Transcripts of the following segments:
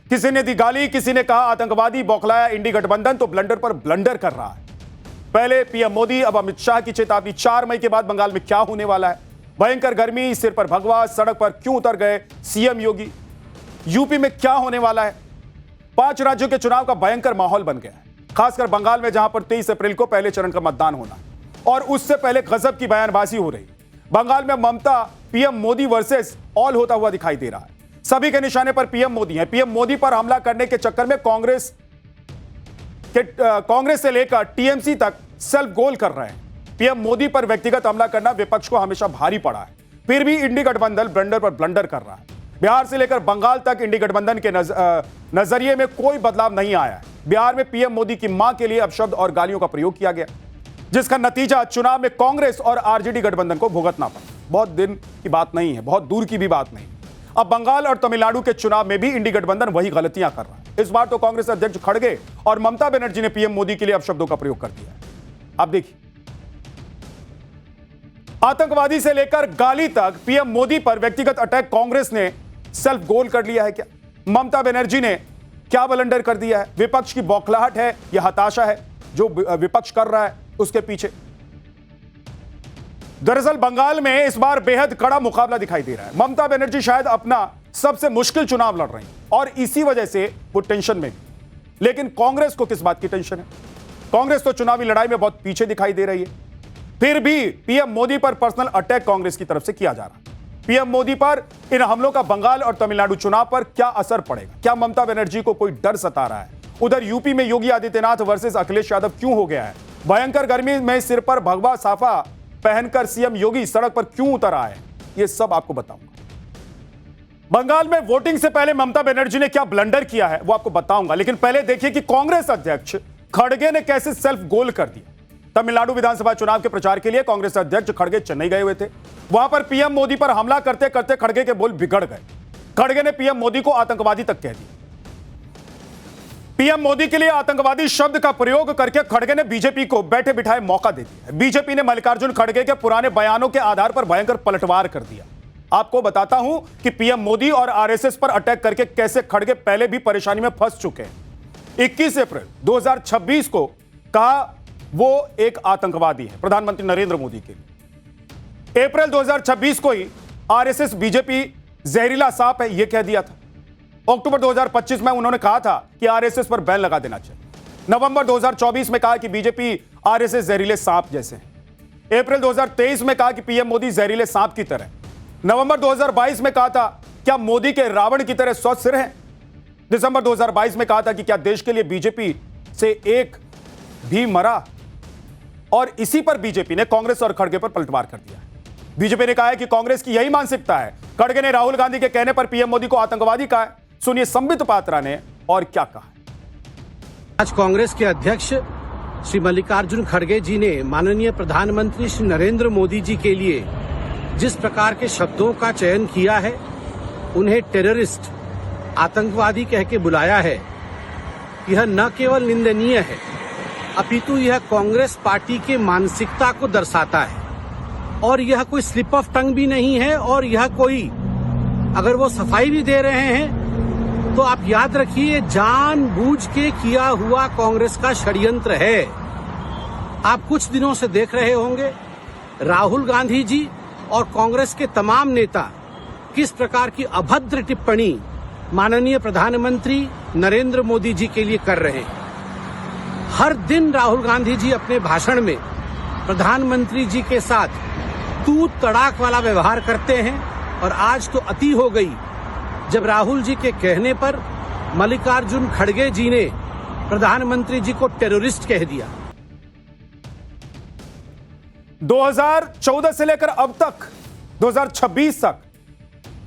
किसी ने दी गाली, किसी ने कहा आतंकवादी, बौखलाया इंडी गठबंधन तो ब्लंडर पर ब्लंडर कर रहा है। पहले पीएम मोदी, अब अमित शाह की चेतावनी। 4 मई के बाद बंगाल में क्या होने वाला है? भयंकर गर्मी, सिर पर भगवा, सड़क पर क्यों उतर गए सीएम योगी? यूपी में क्या होने वाला है? 5 राज्यों के चुनाव का भयंकर माहौल बन गया है, खासकर बंगाल में, जहां पर 23 अप्रैल को पहले चरण का मतदान होना और उससे पहले गजब की बयानबाजी हो रही। बंगाल में ममता पीएम मोदी वर्सेस ऑल होता हुआ दिखाई दे रहा है। सभी के निशाने पर पीएम मोदी हैं। पीएम मोदी पर हमला करने के चक्कर में कांग्रेस से लेकर टीएमसी तक सेल्फ गोल कर रहे हैं। पीएम मोदी पर व्यक्तिगत हमला करना विपक्ष को हमेशा भारी पड़ा है, फिर भी इंडी गठबंधन ब्लंडर पर ब्लंडर कर रहा है। बिहार से लेकर बंगाल तक इंडी गठबंधन के नजरिए में कोई बदलाव नहीं आया है। बिहार में पीएम मोदी की मां के लिए अपशब्द और गालियों का प्रयोग किया गया, जिसका नतीजा चुनाव में कांग्रेस और आरजेडी गठबंधन को भुगतना पड़ा। बहुत दिन की बात नहीं है, बहुत दूर की भी बात नहीं। अब बंगाल और तमिलनाडु के चुनाव में भी इंडी गठबंधन वही गलतियां कर रहा है। इस बार तो कांग्रेस अध्यक्ष खड़गे और ममता बनर्जी ने पीएम मोदी के लिए अपशब्दों का प्रयोग कर दिया है। अब देखिए, आतंकवादी से लेकर गाली तक पीएम मोदी पर व्यक्तिगत अटैक कांग्रेस ने सेल्फ गोल कर लिया है क्या? ममता बनर्जी ने क्या ब्लंडर कर दिया है? विपक्ष की बौखलाहट है या हताशा है जो विपक्ष कर रहा है उसके पीछे? दरअसल बंगाल में इस बार बेहद कड़ा मुकाबला दिखाई दे रहा है। ममता बनर्जी शायद अपना सबसे मुश्किल चुनाव लड़ रही हैं और इसी वजह से वो टेंशन में। लेकिन कांग्रेस को किस बात की टेंशन है? कांग्रेस तो चुनावी लड़ाई में बहुत पीछे दिखाई दे रही है। फिर भी पीएम मोदी पर पर्सनल अटैक कांग्रेस की तरफ से किया जा रहा है। पीएम मोदी पर इन हमलों का बंगाल और तमिलनाडु चुनाव पर क्या असर पड़ेगा? क्या ममता बनर्जी को कोई डर सता रहा है? उधर यूपी में योगी आदित्यनाथ वर्सेस अखिलेश यादव क्यों हो गया है? भयंकर गर्मी में सिर पर भगवा साफा पहनकर सीएम योगी सड़क पर क्यों उतर आए? ये सब आपको बताऊंगा। बंगाल में वोटिंग से पहले ममता बनर्जी ने क्या ब्लंडर किया है वो आपको बताऊंगा, लेकिन पहले देखिए कि कांग्रेस अध्यक्ष खड़गे ने कैसे सेल्फ गोल कर दिया। तमिलनाडु विधानसभा चुनाव के प्रचार के लिए कांग्रेस अध्यक्ष खड़गे चेन्नई गए हुए थे। वहां पर पीएम मोदी पर हमला करते करते खड़गे के बोल बिगड़ गए। खड़गे ने पीएम मोदी को आतंकवादी तक कह दिया। पीएम मोदी के लिए आतंकवादी शब्द का प्रयोग करके खड़गे ने बीजेपी को बैठे बिठाए मौका दे दिया। बीजेपी ने मल्लिकार्जुन खड़गे के पुराने बयानों के आधार पर भयंकर पलटवार कर दिया। आपको बताता हूं कि पीएम मोदी और आरएसएस पर अटैक करके कैसे खड़गे पहले भी परेशानी में फंस चुके हैं। 21 अप्रैल 2026 को कहा वो एक आतंकवादी है प्रधानमंत्री नरेंद्र मोदी के लिए। अप्रैल 2026 को ही आरएसएस बीजेपी जहरीला सांप है यह कह दिया था। अक्टूबर 2025 में उन्होंने कहा था कि आरएसएस पर बैन लगा देना चाहिए। नवंबर 2024 में कहा कि बीजेपी आरएसएस जहरीले सांप जैसे हैं। अप्रैल 2023 में कहा कि पीएम मोदी जहरीले सांप की तरह। नवंबर 2022 में कहा था क्या मोदी के रावण की तरह 100 सिर हैं। दिसंबर 2022 में कहा था कि क्या देश के लिए बीजेपी से एक भी मरा। और इसी पर बीजेपी ने कांग्रेस और खड़गे पर पलटवार कर दिया। बीजेपी ने कहा है कि कांग्रेस की यही मानसिकता है। खड़गे ने राहुल गांधी के कहने पर पीएम मोदी को आतंकवादी कहा है। सुनिए संबित पात्रा ने और क्या कहा। आज कांग्रेस के अध्यक्ष श्री मल्लिकार्जुन खड़गे जी ने माननीय प्रधानमंत्री श्री नरेंद्र मोदी जी के लिए जिस प्रकार के शब्दों का चयन किया है, उन्हें टेररिस्ट, आतंकवादी कह के बुलाया है, यह न केवल निंदनीय है अपितु यह कांग्रेस पार्टी के मानसिकता को दर्शाता है। और यह कोई स्लिप ऑफ टंग भी नहीं है। और यह कोई, अगर वो सफाई भी दे रहे हैं तो आप याद रखिए जानबूझ के किया हुआ कांग्रेस का षड्यंत्र है। आप कुछ दिनों से देख रहे होंगे राहुल गांधी जी और कांग्रेस के तमाम नेता किस प्रकार की अभद्र टिप्पणी माननीय प्रधानमंत्री नरेंद्र मोदी जी के लिए कर रहे हैं। हर दिन राहुल गांधी जी अपने भाषण में प्रधानमंत्री जी के साथ तू तड़ाक वाला व्यवहार करते हैं। और आज तो अति हो गई जब राहुल जी के कहने पर मल्लिकार्जुन खड़गे जी ने प्रधानमंत्री जी को टेररिस्ट कह दिया। 2014 से लेकर अब तक 2026 तक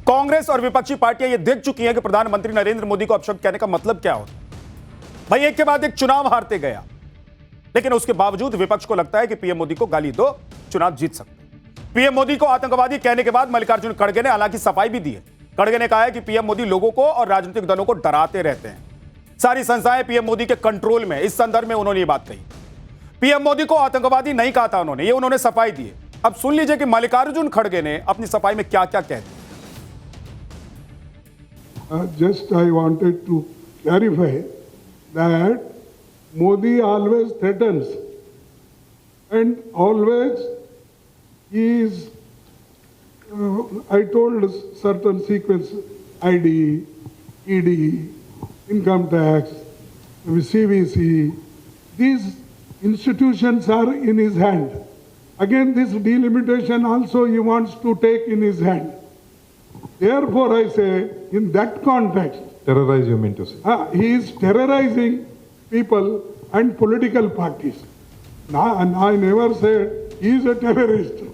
कांग्रेस और विपक्षी पार्टियां यह देख चुकी हैं कि प्रधानमंत्री नरेंद्र मोदी को अपशब्द कहने का मतलब क्या होता है। भाई एक के बाद एक चुनाव हारते गया, लेकिन उसके बावजूद विपक्ष को लगता है कि पीएम मोदी को गाली दो, चुनाव जीत सकते। पीएम मोदी को आतंकवादी कहने के बाद मल्लिकार्जुन खड़गे ने हालांकि सफाई भी दी है। खड़गे ने कहा है कि पीएम मोदी लोगों को और राजनीतिक दलों को डराते रहते हैं। सारी संस्थाएं पीएम मोदी के कंट्रोल में। इस संदर्भ में उन्होंने ये बात कही। पीएम मोदी को आतंकवादी नहीं कहा था उन्होंने सफाई दी है। अब सुन लीजिए कि मल्लिकार्जुन खड़गे ने अपनी सफाई में क्या क्या कह दिया। Just I wanted to clarify that Modi always threatens and always he is, I told certain sequence, ID, ED, income tax, CVC, these institutions are in his hand. Again, this delimitation also he wants to take in his hand. Therefore, I say, in that context, Terrorize, you mean to say? he is terrorizing people and political parties. Now, and I never said he is a terrorist.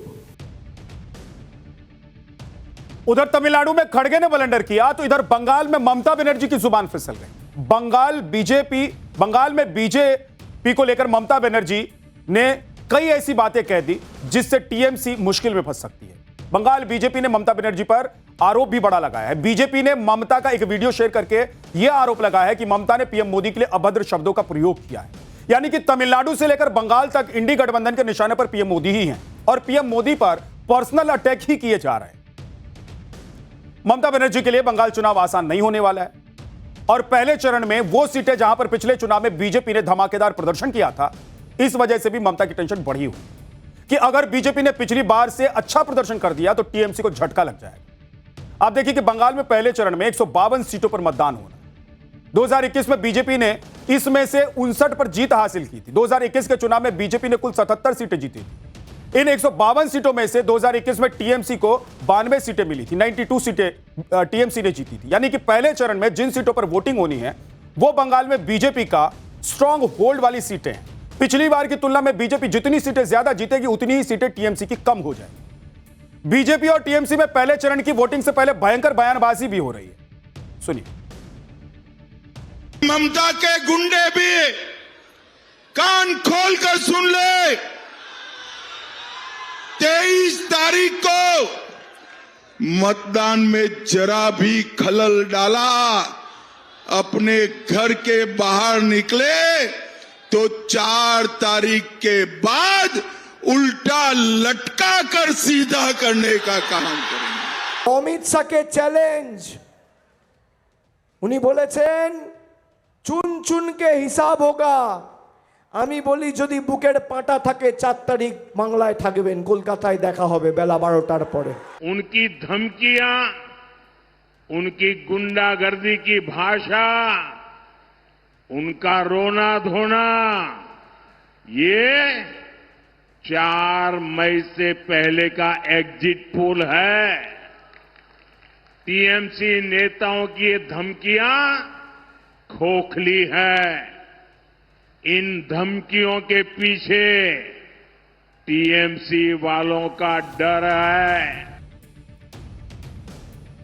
उधर तमिलनाडु में खड़गे ने blunder किया तो इधर बंगाल में ममता बनर्जी की जुबान फिसल गई। बंगाल में बीजेपी को लेकर ममता बनर्जी ने कई ऐसी बातें कह दी जिससे टीएमसी मुश्किल में फंस सकती है। बंगाल बीजेपी ने ममता बनर्जी पर आरोप भी बड़ा लगाया है। बीजेपी ने ममता का एक वीडियो शेयर करके यह आरोप लगाया है कि ममता ने पीएम मोदी के लिए अभद्र शब्दों का प्रयोग किया है। यानी कि तमिलनाडु से लेकर बंगाल तक इंडी गठबंधन के निशाने पर पीएम मोदी ही हैं और पीएम मोदी पर पर्सनल अटैक ही किए जा रहे हैं। ममता बनर्जी के लिए बंगाल चुनाव आसान नहीं होने वाला है और पहले चरण में वो सीटें जहां पर पिछले चुनाव में बीजेपी ने धमाकेदार प्रदर्शन किया था, इस वजह से भी ममता की टेंशन बढ़ी हुई कि अगर बीजेपी ने पिछली बार से अच्छा प्रदर्शन कर दिया तो टीएमसी को झटका लग जाएगा। आप देखिए कि बंगाल में पहले चरण में 152 सीटों पर मतदान होना। 2021 में बीजेपी ने इसमें से 59 पर जीत हासिल की थी। 2021 के चुनाव में बीजेपी ने कुल 77 सीटें जीती थी। इन 152 सीटों में से 2021 में टीएमसी को 92 सीटें मिली थी। 92 सीटें टीएमसी ने जीती थी। यानी कि पहले चरण में जिन सीटों पर वोटिंग होनी है वो बंगाल में बीजेपी का स्ट्रांग होल्ड वाली सीटें हैं। पिछली बार की तुलना में बीजेपी जितनी सीटें ज्यादा जीतेगी उतनी ही सीटें टीएमसी की कम हो जाएगी। बीजेपी और टीएमसी में पहले चरण की वोटिंग से पहले भयंकर बयानबाजी भी हो रही है। सुनिए। ममता के गुंडे भी कान खोलकर सुन ले। 23 तारीख को मतदान में जरा भी खलल डाला, अपने घर के बाहर निकले तो 4 तारीख के बाद उल्टा लटका कर सीधा करने का काम करेंगे। অমিত শাহকে চ্যালেঞ্জ, উনি বলেছেন চুন চুনকে হিসাব হোগা। আমি বলি যদি বুকের পাটা থাকে 4 তারিখ বাংলায় থাকবেন, কলকাতায় দেখা হবে বেলা 12টার পরে। उनकी धमकियां, उनकी गुंडागर्दी की भाषा, उनका रोना धोना, ये 4 मई से पहले का एग्जिट पोल है। टीएमसी नेताओं की ये धमकियां खोखली है। इन धमकियों के पीछे टीएमसी वालों का डर है।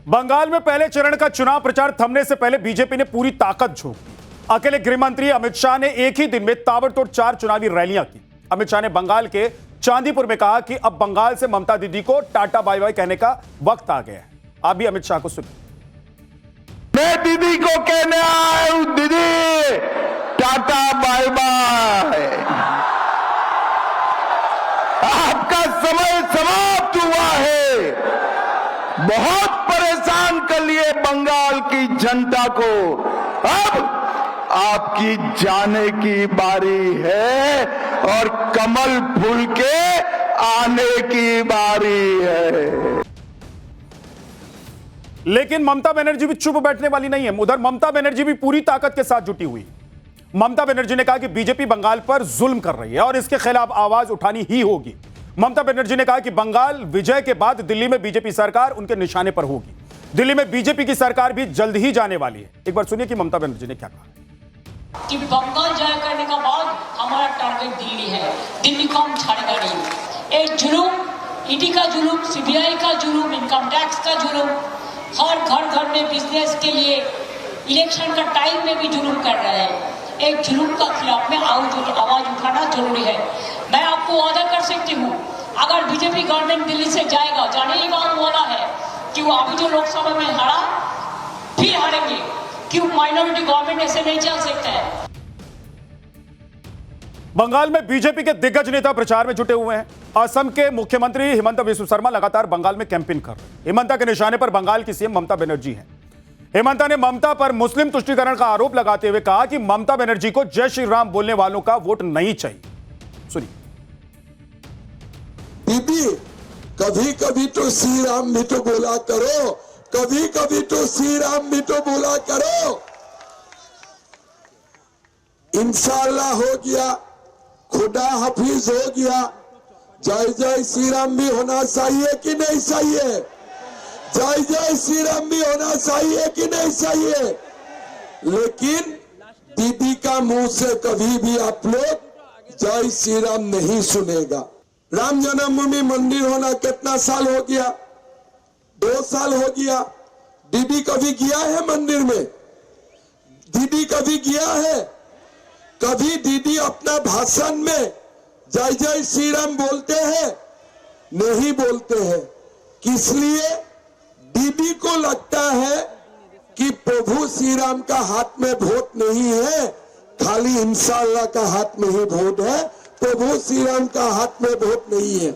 बंगाल में पहले चरण का चुनाव प्रचार थमने से पहले बीजेपी ने पूरी ताकत झोंक दी। अकेले गृहमंत्री अमित शाह ने एक ही दिन में ताबड़तोड़ 4 चुनावी रैलियां की। अमित शाह ने बंगाल के चांदीपुर में कहा कि अब बंगाल से ममता दीदी को टाटा बाय बाय कहने का वक्त आ गया है। आप भी अमित शाह को सुनिए। मैं दीदी को कहने आया हूं, दीदी टाटा बाय बाय। आपका समय समाप्त हुआ है। बहुत परेशान कर लिए बंगाल की जनता को। अब आपकी जाने की बारी है और कमल फूल के आने की बारी है। लेकिन ममता बनर्जी भी चुप बैठने वाली नहीं है। उधर ममता बनर्जी भी पूरी ताकत के साथ जुटी हुई। ममता बनर्जी ने कहा कि बीजेपी बंगाल पर जुल्म कर रही है और इसके खिलाफ आवाज उठानी ही होगी। ममता बनर्जी ने कहा कि बंगाल विजय के बाद दिल्ली में बीजेपी सरकार उनके निशाने पर होगी। दिल्ली में बीजेपी की सरकार भी जल्द ही जाने वाली है। एक बार सुनिए कि ममता बनर्जी ने क्या कहा। कि बंगाल जय करने का बाद हमारा टारगेट दिल्ली है। दिल्ली को हम छाड़ेगा नहीं। एक जुलूम, ईडी का जुलूम, सीबीआई का जुलूम, इनकम टैक्स का जुलूम, हर घर में बिजनेस के लिए इलेक्शन का टाइम में भी जुलूम कर रहे हैं। एक जुलूम का खिलाफ में आवाज उठाना जरूरी है। मैं आपको वादा कर सकती हूँ, अगर बीजेपी गवर्नमेंट दिल्ली से जाएगा, जाने ही वाला है कि वो अभी जो लोकसभा में हारा फिर हारेंगे, क्यों माइनॉरिटी गवर्नमेंट ऐसे नहीं चल सकता है। बंगाल में बीजेपी के दिग्गज नेता प्रचार में जुटे हुए हैं। असम के मुख्यमंत्री हिमंता बिस्वा शर्मा लगातार बंगाल में कैंपेन कर रहे हैं। हिमंता के निशाने पर बंगाल की सीएम ममता बनर्जी हैं। हेमंता ने ममता पर मुस्लिम तुष्टीकरण का आरोप लगाते हुए कहा कि ममता बनर्जी को जय श्री राम बोलने वालों का वोट नहीं चाहिए। सुनिए। दीदी, कभी कभी तो श्री राम भी तो बोला करो, कभी कभी तो श्री राम भी तो बोला करो। इंशाअल्लाह हो गया, खुदा हाफिज हो गया। जय जय श्री राम भी होना चाहिए कि नहीं चाहिए? जय जय श्री राम भी होना चाहिए कि नहीं चाहिए? लेकिन दीदी का मुंह से कभी भी आप लोग जय श्री राम नहीं सुनेगा। राम जन्मभूमि मंदिर होना कितना साल हो गया? 2 साल हो गया। दीदी कभी गया है मंदिर में? दीदी कभी गया है? कभी दीदी अपना भाषण में जय जय श्री राम बोलते हैं? नहीं बोलते हैं। किस लिए? दीदी को लगता है कि प्रभु श्री राम का हाथ में वोट नहीं है, खाली इंशाअल्लाह का हाथ में ही वोट है। प्रभु श्री राम का हाथ में वोट नहीं है।